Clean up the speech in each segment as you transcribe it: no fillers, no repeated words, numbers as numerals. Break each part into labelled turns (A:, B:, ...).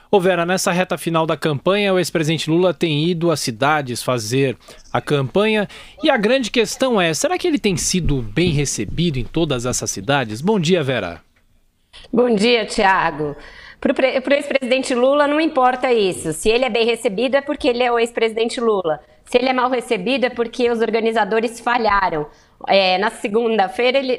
A: Ô Vera, nessa reta final da campanha, o ex-presidente Lula tem ido às cidades fazer a campanha e a grande questão é, será que ele tem sido bem recebido em todas essas cidades? Bom dia, Vera.
B: Bom dia, Thiago. Para o ex-presidente Lula não importa isso. Se ele é bem recebido é porque ele é o ex-presidente Lula. Se ele é mal recebido é porque os organizadores falharam.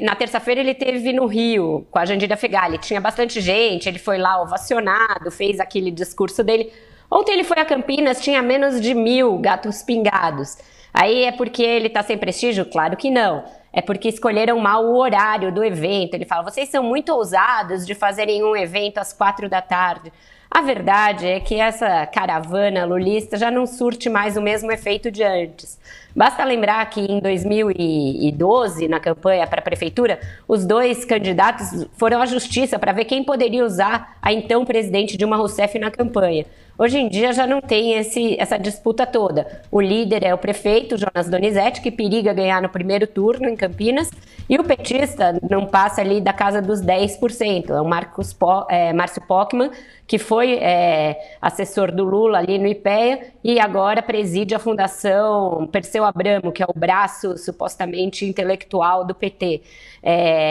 B: Na terça-feira ele esteve no Rio com a Jandira Fegali. Tinha bastante gente, ele foi lá ovacionado, fez aquele discurso dele. Ontem ele foi a Campinas, tinha menos de 1.000 gatos pingados. Aí é porque ele está sem prestígio? Claro que não. É porque escolheram mal o horário do evento. Ele fala, vocês são muito ousados de fazerem um evento às 4 da tarde. A verdade é que essa caravana lulista já não surte mais o mesmo efeito de antes. Basta lembrar que em 2012, na campanha para a prefeitura, os dois candidatos foram à justiça para ver quem poderia usar a então presidente Dilma Rousseff na campanha. Hoje em dia já não tem essa disputa toda. O líder é o prefeito, Jonas Donizete, que periga ganhar no primeiro turno em Campinas, e o petista não passa ali da casa dos 10%. É o Márcio Pockmann, que foi assessor do Lula ali no IPEA e agora preside a Fundação Perseu Abramo, que é o braço supostamente intelectual do PT.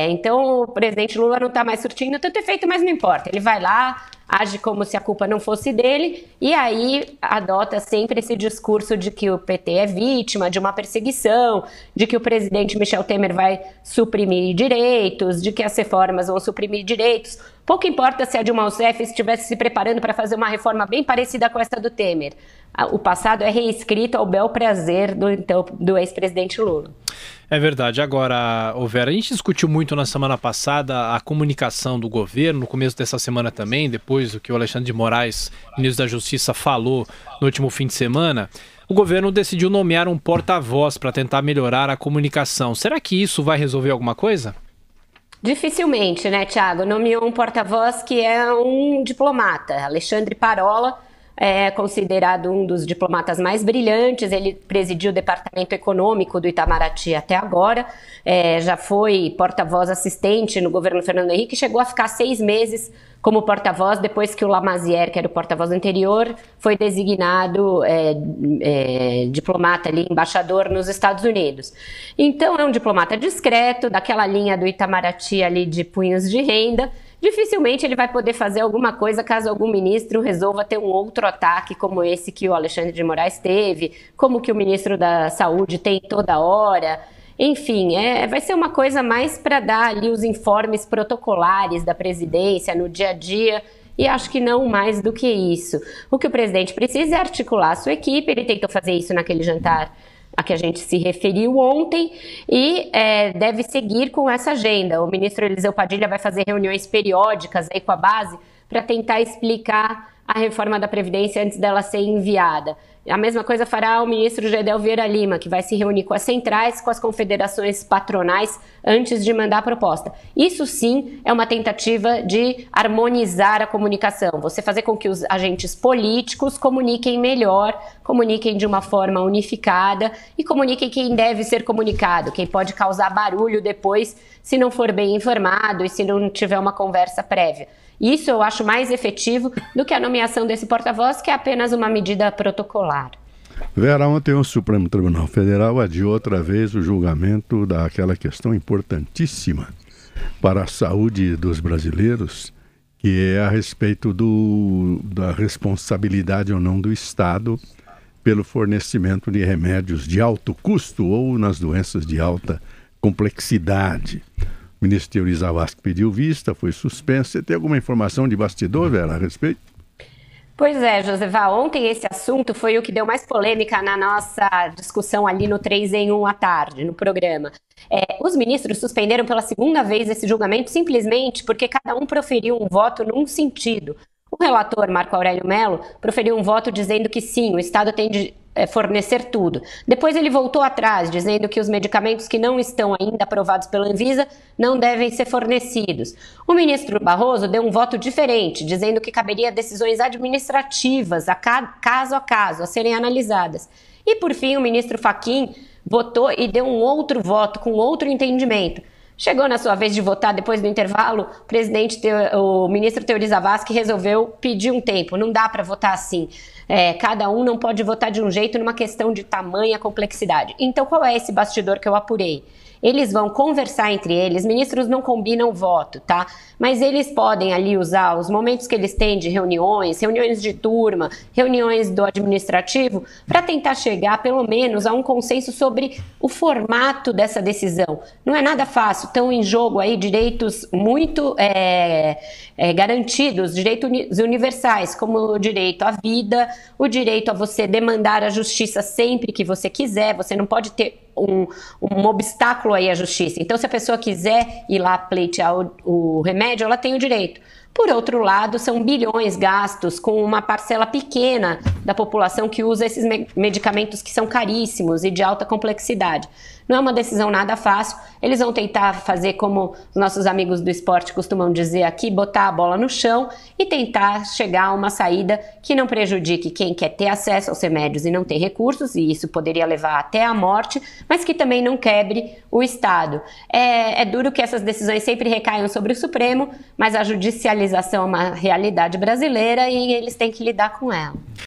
B: Então o presidente Lula não está mais surtindo tanto efeito, mas não importa. Ele vai lá, age como se a culpa não fosse dele e aí adota sempre esse discurso de que o PT é vítima de uma perseguição, de que o presidente Michel Temer vai suprimir direitos, de que as reformas vão suprimir direitos. Pouco importa se a Dilma Rousseff estivesse se preparando para fazer uma reforma bem parecida com essa do Temer. O passado é reescrito ao bel prazer do ex-presidente Lula.
A: É verdade. Agora, Vera, a gente discutiu muito na semana passada a comunicação do governo, no começo dessa semana também, depois do que o Alexandre de Moraes, ministro da Justiça, falou no último fim de semana. O governo decidiu nomear um porta-voz para tentar melhorar a comunicação. Será que isso vai resolver alguma coisa?
B: Dificilmente, né, Thiago? Nomeou um porta-voz que é um diplomata, Alexandre Parola, é considerado um dos diplomatas mais brilhantes. Ele presidiu o departamento econômico do Itamaraty até agora, já foi porta-voz assistente no governo Fernando Henrique, chegou a ficar 6 meses como porta-voz depois que o Lamazière, que era o porta-voz anterior, foi designado diplomata ali, embaixador nos Estados Unidos. Então é um diplomata discreto, daquela linha do Itamaraty ali de punhos de renda. Dificilmente ele vai poder fazer alguma coisa caso algum ministro resolva ter um outro ataque como esse que o Alexandre de Moraes teve, como que o ministro da Saúde tem toda hora. Enfim, vai ser uma coisa mais para dar ali os informes protocolares da presidência no dia a dia e acho que não mais do que isso. O que o presidente precisa é articular a sua equipe, ele tentou fazer isso naquele jantar a que a gente se referiu ontem e deve seguir com essa agenda. O ministro Eliseu Padilha vai fazer reuniões periódicas aí com a base para tentar explicar a reforma da Previdência antes dela ser enviada. A mesma coisa fará o ministro Gedel Vieira Lima, que vai se reunir com as centrais, com as confederações patronais, antes de mandar a proposta. Isso sim é uma tentativa de harmonizar a comunicação, você fazer com que os agentes políticos comuniquem melhor, comuniquem de uma forma unificada e comuniquem quem deve ser comunicado, quem pode causar barulho depois se não for bem informado e se não tiver uma conversa prévia. Isso eu acho mais efetivo do que a nomeação desse porta-voz, que é apenas uma medida protocolar.
C: Vera, ontem o Supremo Tribunal Federal adiou outra vez o julgamento daquela questão importantíssima para a saúde dos brasileiros, que é a respeito da responsabilidade ou não do Estado pelo fornecimento de remédios de alto custo ou nas doenças de alta complexidade. O ministro Teori Zavascki pediu vista, foi suspenso. Você tem alguma informação de bastidor, Vera, a respeito?
B: Pois é, Josevá, ontem esse assunto foi o que deu mais polêmica na nossa discussão ali no 3 em 1 à tarde, no programa. Os ministros suspenderam pela segunda vez esse julgamento simplesmente porque cada um proferiu um voto num sentido. O relator, Marco Aurélio Mello, proferiu um voto dizendo que sim, o Estado tem de fornecer tudo. Depois ele voltou atrás, dizendo que os medicamentos que não estão ainda aprovados pela Anvisa não devem ser fornecidos. O ministro Barroso deu um voto diferente, dizendo que caberia decisões administrativas, caso a caso, a serem analisadas. E, por fim, o ministro Fachin votou e deu um outro voto, com outro entendimento. Chegou na sua vez de votar depois do intervalo, o ministro Teori Zavascki resolveu pedir um tempo. Não dá para votar assim. Cada um não pode votar de um jeito numa questão de tamanha complexidade. Então, qual é esse bastidor que eu apurei? Eles vão conversar entre eles, ministros não combinam voto, tá? Mas eles podem ali usar os momentos que eles têm de reuniões de turma, reuniões do administrativo, para tentar chegar pelo menos a um consenso sobre o formato dessa decisão. Não é nada fácil, estão em jogo aí direitos muito garantidos, direitos universais, como o direito à vida, o direito a você demandar a justiça sempre que você quiser, você não pode ter um obstáculo aí à justiça. Então, se a pessoa quiser ir lá pleitear o remédio, ela tem o direito. Por outro lado, são bilhões gastos com uma parcela pequena da população que usa esses medicamentos que são caríssimos e de alta complexidade. Não é uma decisão nada fácil. Eles vão tentar fazer como os nossos amigos do esporte costumam dizer aqui, botar a bola no chão e tentar chegar a uma saída que não prejudique quem quer ter acesso aos remédios e não ter recursos, e isso poderia levar até a morte, mas que também não quebre o Estado. É duro que essas decisões sempre recaiam sobre o Supremo, mas a judicialização é uma realidade brasileira e eles têm que lidar com ela.